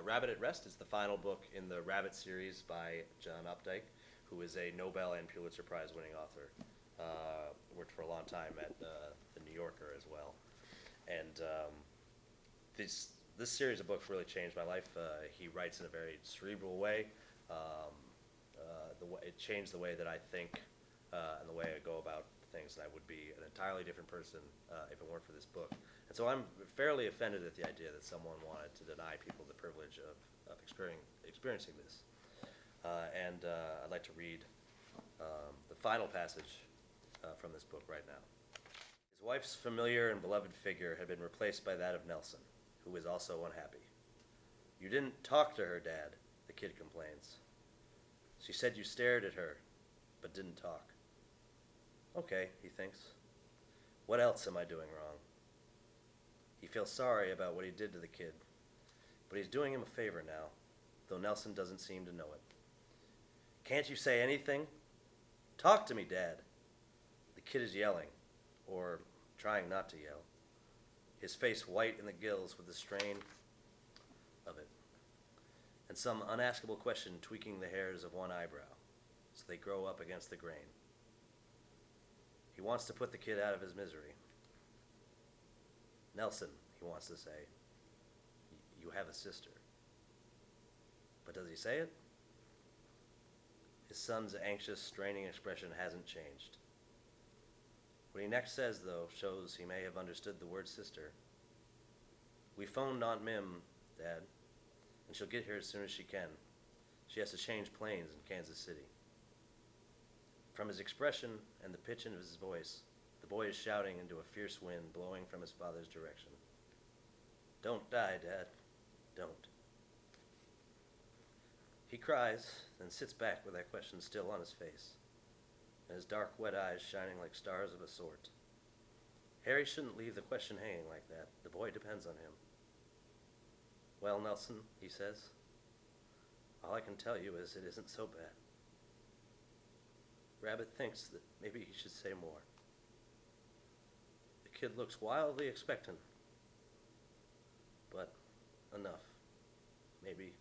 Rabbit at Rest is the final book in the Rabbit series by John Updike, who is a Nobel and Pulitzer Prize winning author. Worked for a long time at the New Yorker as well. And this series of books really changed my life. He writes in a very cerebral way. It changed the way that I think and the way I go about things, and I would be an entirely different person if it weren't for this book. And so I'm fairly offended at the idea that someone wanted to deny people the privilege of experiencing this. I'd like to read the final passage from this book right now. His wife's familiar and beloved figure had been replaced by that of Nelson, who was also unhappy. "You didn't talk to her, Dad," the kid complains. "She said you stared at her, but didn't talk." Okay, he thinks. What else am I doing wrong? He feels sorry about what he did to the kid, but he's doing him a favor now, though Nelson doesn't seem to know it. "Can't you say anything? Talk to me, Dad." The kid is yelling, or trying not to yell, his face white in the gills with the strain of it, and some unaskable question tweaking the hairs of one eyebrow, so they grow up against the grain. He wants to put the kid out of his misery. "Nelson," he wants to say, "you have a sister." But does he say it? His son's anxious, straining expression hasn't changed. What he next says, though, shows he may have understood the word sister. "We phoned Aunt Mim, Dad, and she'll get here as soon as she can. She has to change planes in Kansas City." From his expression and the pitch of his voice, the boy is shouting into a fierce wind blowing from his father's direction. "Don't die, Dad. Don't." He cries, then sits back with that question still on his face, and his dark, wet eyes shining like stars of a sort. Harry shouldn't leave the question hanging like that. The boy depends on him. "Well, Nelson," he says, "all I can tell you is it isn't so bad." Rabbit thinks that maybe he should say more. The kid looks wildly expectant, but enough. Maybe